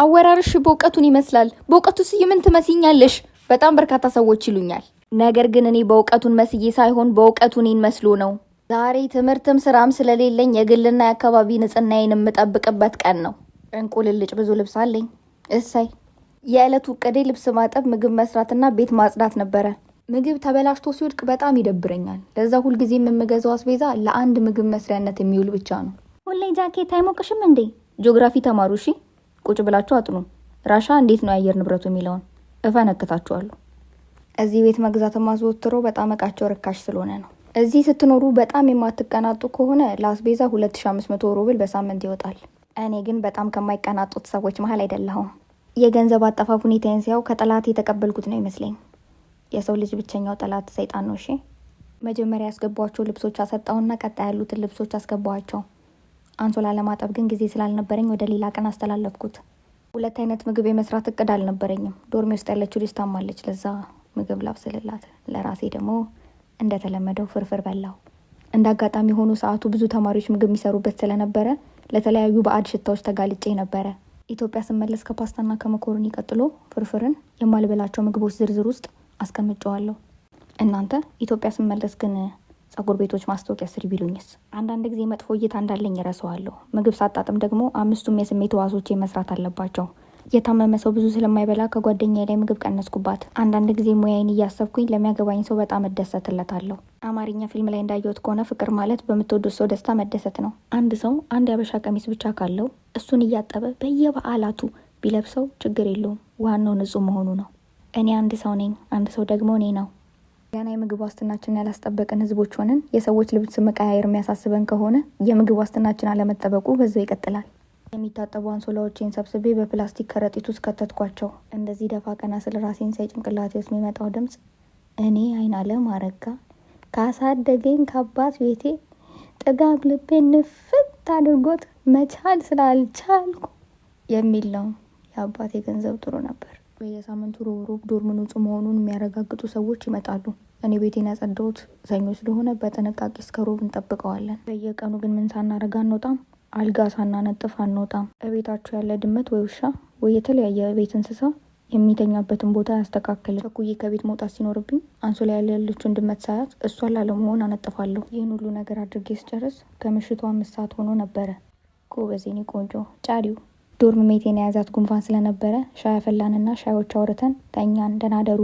አወራርሽ በእውቀቱን ይመስላል። በእውቀቱስ ምን ትመስኛለሽ? በጣም በርካታ ሰዎች ይሉኛል። ነገር ግን እኔ በእውቀቱን መስዬ ሳይሆን በእውቀቱ እኔን መስሎ ነው። ዛሬ ትምህርትም ስራም ስለሌለኝ የግልና የአካባቢ ንጽህናዬን የምጠብቅበት ቀን ነው። እንቁልልጭ ብዙ ልብስ አለኝ። እሰይ። የዕለቱ እቅዴ ልብስ ማጠብ፣ ምግብ መስራትና ቤት ማጽዳት ነበረ። ምግብ ተበላሽቶ ሲወድቅ በጣም ይደብረኛል። ለዛ ሁልጊዜ የምገዛው አስቤዛ ለአንድ ምግብ መስሪያነት የሚውል ብቻ ነው። ሁሌ ጃኬት አይሞቅሽም እንዴ? ጂኦግራፊ ተማሩ እሺ። ቁጭ ብላችሁ አጥኑ። ራሻ እንዴት ነው የአየር ንብረቱ የሚለውን እፈነክታችኋለሁ። እዚህ ቤት መግዛት ማዘወትሮ በጣም እቃቸው ርካሽ ስለሆነ ነው። እዚህ ስትኖሩ በጣም የማትቀናጡ ከሆነ ለአስቤዛ 2500 ሩብል በሳምንት ይወጣል። እኔ ግን በጣም ከማይቀናጡት ሰዎች መሀል አይደለሁም። የገንዘብ አጠፋፍ ሁኔታዬን ሲያው ከጠላት የተቀበልኩት ነው ይመስለኝ። የሰው ልጅ ብቸኛው ጠላት ሰይጣን ነው። እሺ መጀመሪያ ያስገቧቸው ልብሶች አሰጣውና ቀጣይ ያሉትን ልብሶች አስገባዋቸው። አንሶላ ለማጠብ ግን ጊዜ ስላልነበረኝ ወደ ሌላ ቀን አስተላለፍኩት። 2 አይነት ምግብ የመስራት እቅድ አልነበረኝም። ዶርሜ ውስጥ ያለችው ልጅ ታማለች። ለዛ ምግብ ላብስልላት፣ ለራሴ ደግሞ እንደተለመደው ፍርፍር በላው። እንደ አጋጣሚ ሆኖ ሰዓቱ ብዙ ተማሪዎች ምግብ የሚሰሩበት ስለነበረ ለተለያዩ ባዕድ ሽታዎች ተጋልጬ ነበረ። ኢትዮጵያ ስመለስ ከፓስታና ከመኮሮኒ ቀጥሎ ፍርፍርን የማልበላቸው ምግቦች ዝርዝር ውስጥ አስቀምጨዋለሁ። እናንተ ኢትዮጵያ ስመለስ ግን ጸጉር ቤቶች ማስታወቂያ ስሪ ቢሉኝስ? አንዳንድ ጊዜ መጥፎ እይታ እንዳለኝ እረሳዋለሁ። ምግብ ሳጣጥም ደግሞ 5ቱም የስሜት ህዋሶቼ መስራት አለባቸው። የታመመ ሰው ብዙ ስለማይበላ ከጓደኛዬ ላይ ምግብ ቀነስኩባት። አንዳንድ ጊዜ ሙያዬን እያሰብኩኝ ለሚያገባኝ ሰው በጣም እደሰትለታለሁ። አማርኛ ፊልም ላይ እንዳየሁት ከሆነ ፍቅር ማለት በምትወዱት ሰው ደስታ መደሰት ነው። አንድ ሰው አንድ ያበሻ ቀሚስ ብቻ ካለው እሱን እያጠበ በየበዓላቱ ቢለብሰው ችግር የለውም። ዋናው ንጹህ መሆኑ ነው። እኔ አንድ ሰው ነኝ፣ አንድ ሰው ደግሞ እኔ ነው። ገና የምግብ ዋስትናችንን ያላስጠበቅን ህዝቦች ሆነን የሰዎች ልብስ መቀያየር የሚያሳስበን ከሆነ የምግብ ዋስትናችን አለመጠበቁ በዛው ይቀጥላል። የሚታጠቡ አንሶላዎቼን ሰብስቤ በፕላስቲክ ከረጢት ውስጥ ከተትኳቸው። እንደዚህ ደፋ ቀና ስለ ራሴን ሳይ ጭንቅላቴ ውስጥ የሚመጣው ድምፅ እኔ አይናለም አረጋ ካሳደገኝ ከአባት ቤቴ ጥጋብ ልቤን ንፍት አድርጎት መቻል ስላልቻልኩ የሚል ነው። የአባቴ ገንዘብ ጥሩ ነበር። በየሳምንቱ ሮብ ዶርም ንጹህ መሆኑን የሚያረጋግጡ ሰዎች ይመጣሉ። እኔ ቤቴን ያጸዳሁት ሰኞ ስለሆነ በጥንቃቄ እስከ ሮብ እንጠብቀዋለን። በየቀኑ ግን ምን ሳናረጋ አንወጣም። አልጋ ሳናነጥፍ አንወጣም። እቤታችሁ ያለ ድመት ወይ ውሻ ወይ የተለያየ ቤት እንስሳ የሚተኛበትን ቦታ ያስተካከለ። ቸኩዬ ከቤት መውጣት ሲኖርብኝ አንሶላ ያለችውን ድመት ሳያት እሷን ላለመሆን አነጥፋለሁ። ይህን ሁሉ ነገር አድርጌ ስጨርስ ከምሽቱ 5 ሰዓት ሆኖ ነበረ። ጎበዝ የኔ ቆንጆ ጫሪው። ዶርም ሜቴን የያዛት ጉንፋን ስለነበረ ሻይ አፈላንና ሻዮች አውርተን ተኛን። ደህና ደሩ።